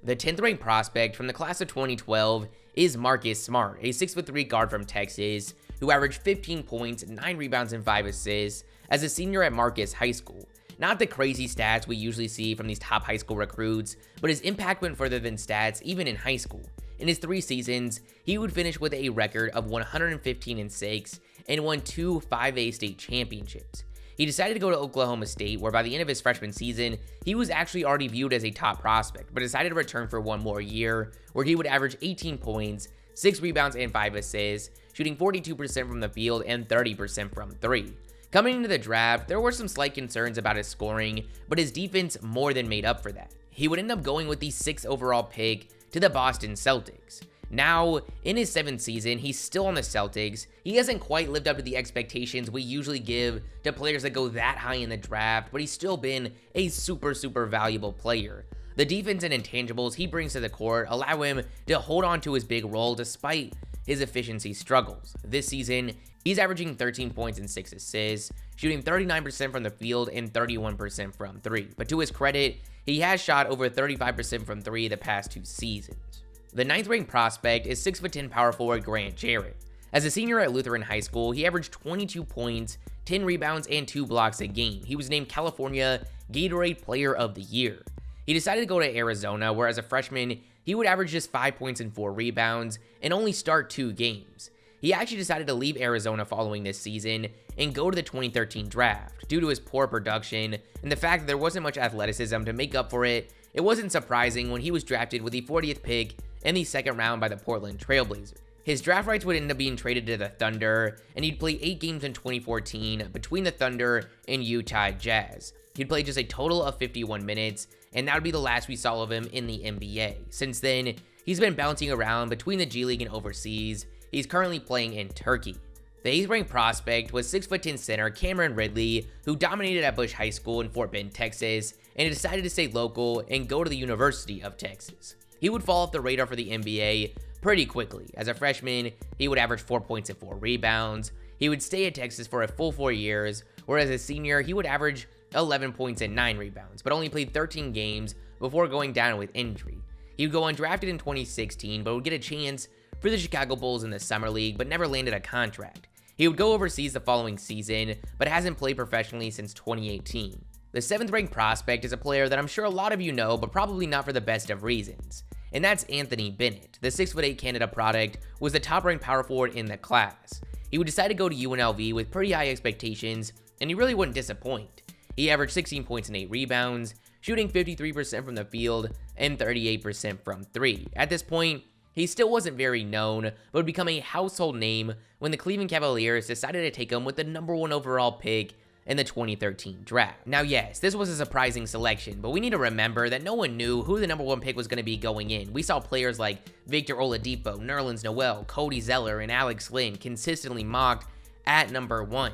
The 10th ranked prospect from the class of 2012 is Marcus Smart, a 6'3" guard from Texas who averaged 15 points, 9 rebounds, and 5 assists as a senior at Marcus High School. Not the crazy stats we usually see from these top high school recruits, but his impact went further than stats even in high school. In his 3 seasons, he would finish with a record of 115-6 and won 2 5A state championships. He decided to go to Oklahoma State, where by the end of his freshman season, he was actually already viewed as a top prospect, but decided to return for one more year, where he would average 18 points, 6 rebounds, and 5 assists, shooting 42% from the field and 30% from 3. Coming into the draft, there were some slight concerns about his scoring, but his defense more than made up for that. He would end up going with the 6th overall pick to the Boston Celtics. Now, in his 7th season, he's still on the Celtics. He hasn't quite lived up to the expectations we usually give to players that go that high in the draft, but he's still been a super valuable player. The defense and intangibles he brings to the court allow him to hold on to his big role despite his efficiency struggles. This season, he's averaging 13 points and 6 assists, shooting 39% from the field and 31% from 3. But to his credit, he has shot over 35% from 3 the past 2 seasons. The 9th ranked prospect is 6'10" power forward Grant Jarrett. As a senior at Lutheran High School, he averaged 22 points, 10 rebounds, and 2 blocks a game. He was named California Gatorade Player of the Year. He decided to go to Arizona, where as a freshman, he would average just 5 points and 4 rebounds and only start 2 games. He actually decided to leave Arizona following this season and go to the 2013 draft. Due to his poor production and the fact that there wasn't much athleticism to make up for it, it wasn't surprising when he was drafted with the 40th pick in the 2nd round by the Portland Trailblazers. His draft rights would end up being traded to the Thunder, and he'd play 8 games in 2014 between the Thunder and Utah Jazz. He'd play just a total of 51 minutes, and that would be the last we saw of him in the NBA. Since then, he's been bouncing around between the G League and overseas. He's currently playing in Turkey. The 8th ranked prospect was 6'10" center Cameron Ridley, who dominated at Bush High School in Fort Bend, Texas, and decided to stay local and go to the University of Texas. He would fall off the radar for the NBA pretty quickly. As a freshman, he would average 4 points and 4 rebounds. He would stay at Texas for a full 4 years, whereas as a senior, he would average 11 points and 9 rebounds, but only played 13 games before going down with injury. He would go undrafted in 2016, but would get a chance for the Chicago Bulls in the Summer League, but never landed a contract. He would go overseas the following season, but hasn't played professionally since 2018. The 7th ranked prospect is a player that I'm sure a lot of you know, but probably not for the best of reasons. And that's Anthony Bennet. The 6'8" Canada product was the top ranked power forward in the class. He would decide to go to UNLV with pretty high expectations, and he really wouldn't disappoint. He averaged 16 points and 8 rebounds, shooting 53% from the field and 38% from 3. At this point, he still wasn't very known, but would become a household name when the Cleveland Cavaliers decided to take him with the number 1 overall pick in the 2013 draft. Now yes, this was a surprising selection, but we need to remember that no one knew who the number 1 pick was going to be going in. We saw players like Victor Oladipo, Nerlens Noel, Cody Zeller, and Alex Len consistently mocked at number 1.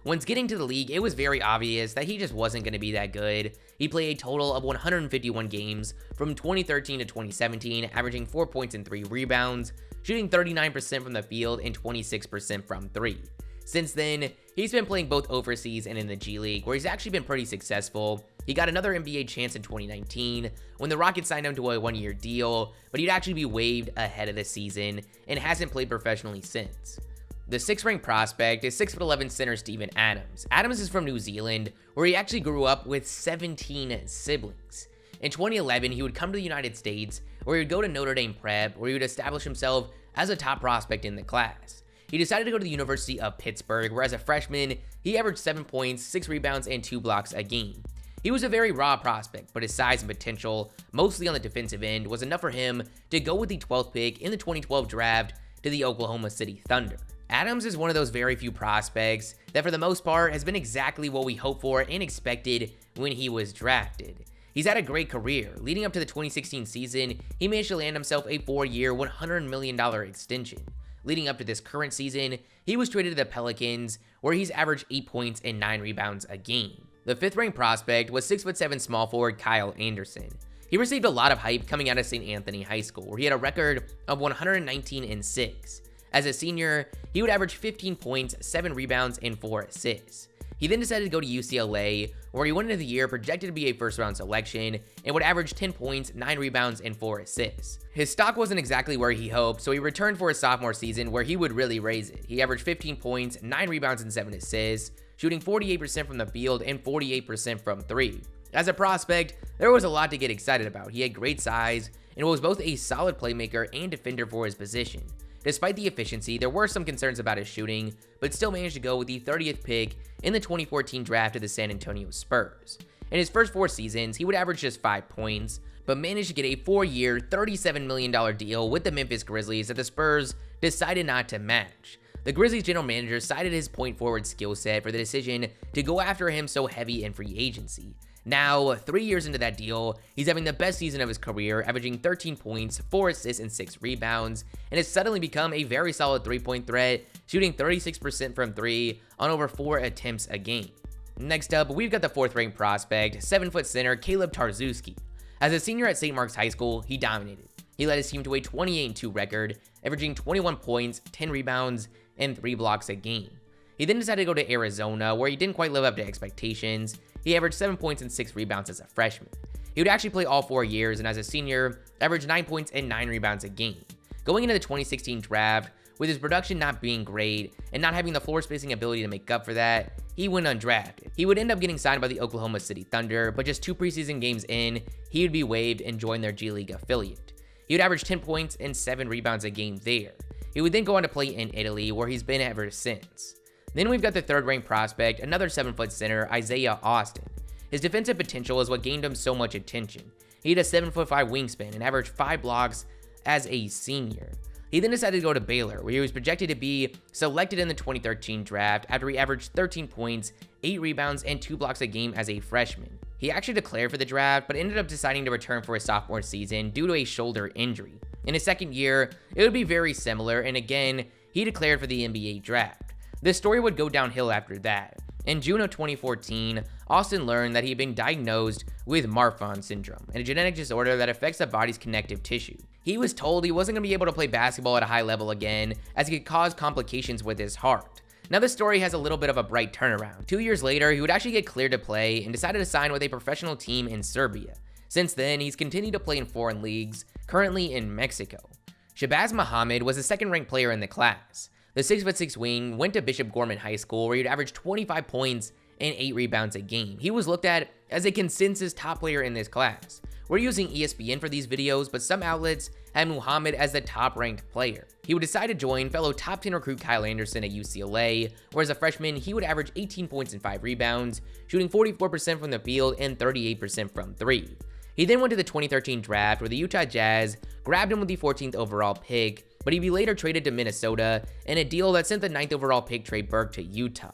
Once getting to the league, it was very obvious that he just wasn't going to be that good. He played a total of 151 games from 2013 to 2017, averaging 4 points and 3 rebounds, shooting 39% from the field and 26% from 3. Since then, he's been playing both overseas and in the G League, where he's actually been pretty successful. He got another NBA chance in 2019 when the Rockets signed him to a 1-year deal, but he'd actually be waived ahead of the season and hasn't played professionally since. The 6th ranked prospect is 6'11" center Steven Adams. Adams is from New Zealand, where he actually grew up with 17 siblings. In 2011, he would come to the United States, where he would go to Notre Dame Prep, where he would establish himself as a top prospect in the class. He decided to go to the University of Pittsburgh, where as a freshman, he averaged 7 points, 6 rebounds, and 2 blocks a game. He was a very raw prospect, but his size and potential, mostly on the defensive end, was enough for him to go with the 12th pick in the 2012 draft to the Oklahoma City Thunder. Adams is one of those very few prospects that for the most part has been exactly what we hoped for and expected when he was drafted. He's had a great career. Leading up to the 2016 season, he managed to land himself a 4-year, $100 million extension. Leading up to this current season, he was traded to the Pelicans, where he's averaged 8 points and 9 rebounds a game. The 5th ranked prospect was 6'7" small forward Kyle Anderson. He received a lot of hype coming out of St. Anthony High School, where he had a record of 119-6. As a senior, he would average 15 points, 7 rebounds, and 4 assists. He then decided to go to UCLA, where he went into the year projected to be a first-round selection and would average 10 points, 9 rebounds, and 4 assists. His stock wasn't exactly where he hoped, so he returned for his sophomore season where he would really raise it. He averaged 15 points, 9 rebounds, and 7 assists, shooting 48% from the field and 48% from 3. As a prospect, there was a lot to get excited about. He had great size and was both a solid playmaker and defender for his position. Despite the efficiency, there were some concerns about his shooting, but still managed to go with the 30th pick in the 2014 draft of the San Antonio Spurs. In his first 4 seasons, he would average just 5 points, but managed to get a 4-year, $37 million deal with the Memphis Grizzlies that the Spurs decided not to match. The Grizzlies general manager cited his point forward skill set for the decision to go after him so heavy in free agency. Now, 3 years into that deal, he's having the best season of his career, averaging 13 points, 4 assists, and 6 rebounds, and has suddenly become a very solid three-point threat, shooting 36% from 3 on over 4 attempts a game. Next up, we've got the 4th-ranked prospect, 7-foot center Caleb Tarzewski. As a senior at St. Mark's High School, he dominated. He led his team to a 28-2 record, averaging 21 points, 10 rebounds, and 3 blocks a game. He then decided to go to Arizona, where he didn't quite live up to expectations. He averaged 7 points and 6 rebounds as a freshman. He would actually play all 4 years, and as a senior, averaged 9 points and 9 rebounds a game. Going into the 2016 draft, with his production not being great and not having the floor spacing ability to make up for that, he went undrafted. He would end up getting signed by the Oklahoma City Thunder, but just 2 preseason games in, he would be waived and join their G League affiliate. He would average 10 points and 7 rebounds a game there. He would then go on to play in Italy, where he's been ever since. Then we've got the 3rd-ranked prospect, another 7-foot center, Isaiah Austin. His defensive potential is what gained him so much attention. He had a 7'5" wingspan and averaged 5 blocks as a senior. He then decided to go to Baylor, where he was projected to be selected in the 2013 draft after he averaged 13 points, 8 rebounds, and 2 blocks a game as a freshman. He actually declared for the draft, but ended up deciding to return for his sophomore season due to a shoulder injury. In his second year, it would be very similar, and again, he declared for the NBA draft. This story would go downhill after that. In June of 2014, Austin learned that he had been diagnosed with Marfan syndrome, a genetic disorder that affects the body's connective tissue. He was told he wasn't going to be able to play basketball at a high level again, as it could cause complications with his heart. Now this story has a little bit of a bright turnaround. 2 years later, he would actually get cleared to play and decided to sign with a professional team in Serbia. Since then, he's continued to play in foreign leagues, currently in Mexico. Shabazz Muhammad was the 2nd-ranked player in the class. The 6'6" wing went to Bishop Gorman High School, where he'd average 25 points and 8 rebounds a game. He was looked at as a consensus top player in this class. We're using ESPN for these videos, but some outlets had Muhammad as the top-ranked player. He would decide to join fellow top 10 recruit Kyle Anderson at UCLA, where as a freshman, he would average 18 points and 5 rebounds, shooting 44% from the field and 38% from 3. He then went to the 2013 draft, where the Utah Jazz grabbed him with the 14th overall pick, but he'd be later traded to Minnesota in a deal that sent the 9th overall pick Trey Burke to Utah.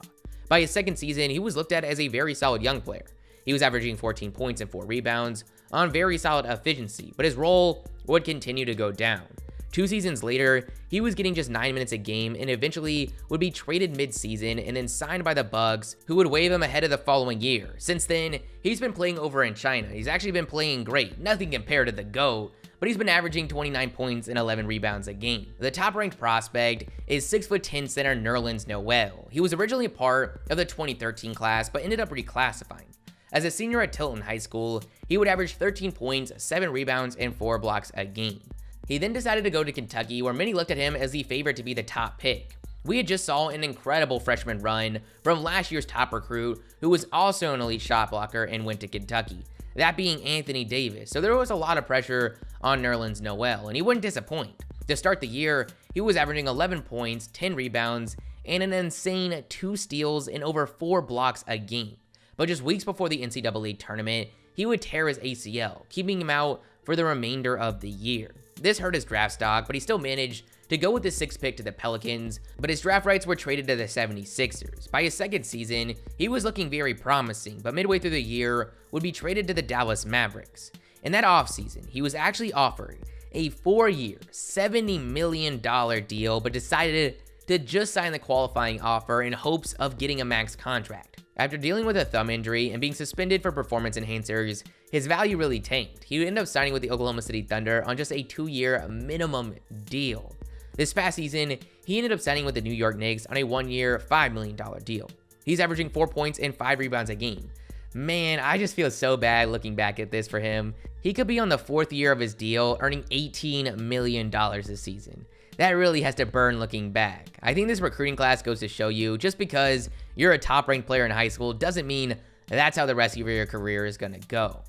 By his second season, he was looked at as a very solid young player. He was averaging 14 points and 4 rebounds on very solid efficiency, but his role would continue to go down. 2 seasons later, he was getting just 9 minutes a game and eventually would be traded mid-season and then signed by the Bucks, who would waive him ahead of the following year. Since then, he's been playing over in China. He's actually been playing great, nothing compared to the GOAT, but he's been averaging 29 points and 11 rebounds a game. The top-ranked prospect is 6'10" center Nerlens Noel. He was originally a part of the 2013 class, but ended up reclassifying. As a senior at Tilton High School, he would average 13 points, 7 rebounds, and 4 blocks a game. He then decided to go to Kentucky, where many looked at him as the favorite to be the top pick. We had just saw an incredible freshman run from last year's top recruit, who was also an elite shot blocker and went to Kentucky, that being Anthony Davis. So there was a lot of pressure on Nerlens Noel, and he wouldn't disappoint. To start the year, he was averaging 11 points, 10 rebounds, and an insane 2 steals and over 4 blocks a game. But just weeks before the NCAA tournament, he would tear his ACL, keeping him out for the remainder of the year. This hurt his draft stock, but he still managed to go with the 6th pick to the Pelicans, but his draft rights were traded to the 76ers. By his second season, he was looking very promising, but midway through the year, would be traded to the Dallas Mavericks. In that offseason, he was actually offered a 4-year, $70 million deal, but decided to just sign the qualifying offer in hopes of getting a max contract. After dealing with a thumb injury and being suspended for performance enhancers, his value really tanked. He would end up signing with the Oklahoma City Thunder on just a 2-year minimum deal. This past season, he ended up signing with the New York Knicks on a 1-year, $5 million deal. He's averaging 4 points and 5 rebounds a game. Man, I just feel so bad looking back at this for him. He could be on the 4th year of his deal, earning $18 million this season. That really has to burn looking back. I think this recruiting class goes to show you, just because you're a top-ranked player in high school doesn't mean that's how the rest of your career is going to go.